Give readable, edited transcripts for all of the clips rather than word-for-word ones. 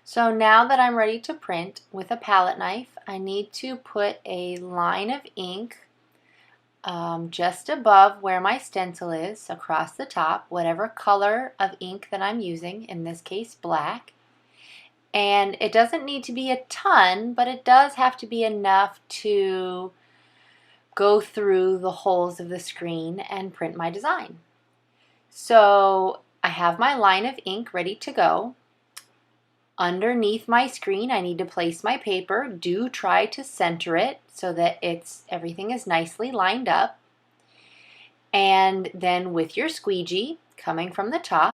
So now that I'm ready to print with a palette knife, I need to put a line of ink just above where my stencil is, across the top, whatever color of ink that I'm using, in this case black. And it doesn't need to be a ton, but it does have to be enough to go through the holes of the screen and print my design. So I have my line of ink ready to go. Underneath my screen, I need to place my paper. Do try to center it so that everything is nicely lined up. And then with your squeegee, coming from the top,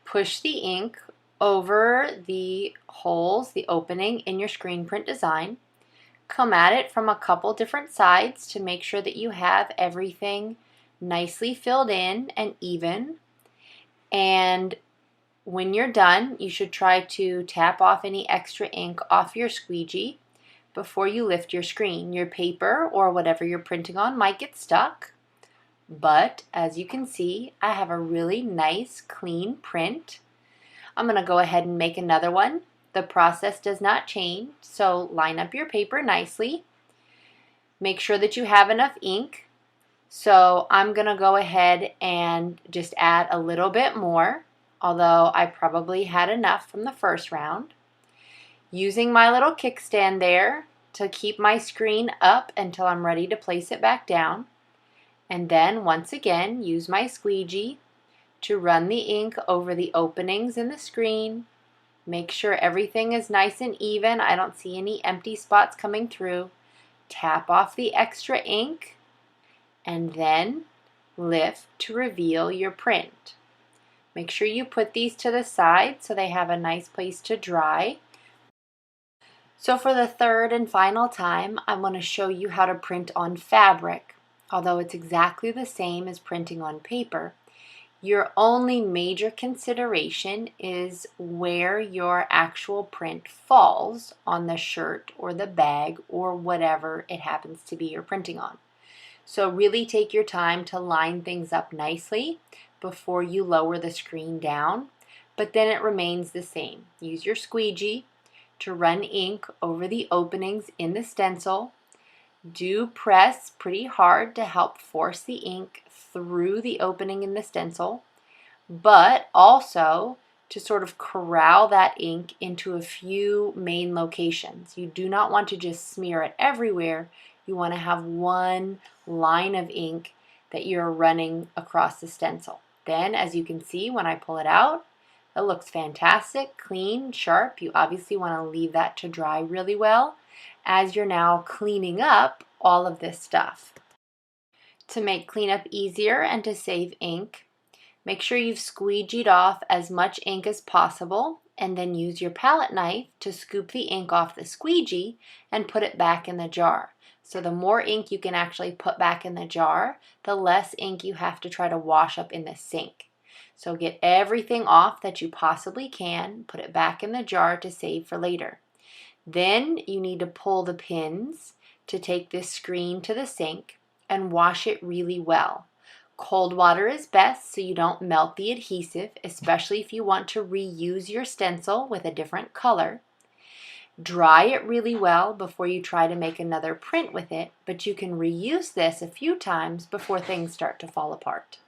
push the ink over the holes, the opening in your screen print design. Come at it from a couple different sides to make sure that you have everything nicely filled in and even. And when you're done, you should try to tap off any extra ink off your squeegee before you lift your screen. Your paper or whatever you're printing on might get stuck, but as you can see, I have a really nice clean print. I'm going to go ahead and make another one. The process does not change, so line up your paper nicely. Make sure that you have enough ink. So I'm going to go ahead and just add a little bit more, although I probably had enough from the first round. Using my little kickstand there to keep my screen up until I'm ready to place it back down. And then once again, use my squeegee to run the ink over the openings in the screen. Make sure everything is nice and even. I don't see any empty spots coming through. Tap off the extra ink and then lift to reveal your print. Make sure you put these to the side so they have a nice place to dry. So for the third and final time, I'm going to show you how to print on fabric. Although it's exactly the same as printing on paper, your only major consideration is where your actual print falls on the shirt or the bag or whatever it happens to be you're printing on. So really take your time to line things up nicely before you lower the screen down, but then it remains the same. Use your squeegee to run ink over the openings in the stencil. Do press pretty hard to help force the ink through the opening in the stencil, but also to sort of corral that ink into a few main locations. You do not want to just smear it everywhere. You want to have one line of ink that you're running across the stencil. Then, as you can see, when I pull it out, it looks fantastic, clean, sharp. You obviously want to leave that to dry really well as you're now cleaning up all of this stuff. To make cleanup easier and to save ink, make sure you've squeegeed off as much ink as possible and then use your palette knife to scoop the ink off the squeegee and put it back in the jar. So the more ink you can actually put back in the jar, the less ink you have to try to wash up in the sink. So get everything off that you possibly can, put it back in the jar to save for later. Then you need to pull the pins to take this screen to the sink and wash it really well. Cold water is best so you don't melt the adhesive, especially if you want to reuse your stencil with a different color. Dry it really well before you try to make another print with it, but you can reuse this a few times before things start to fall apart.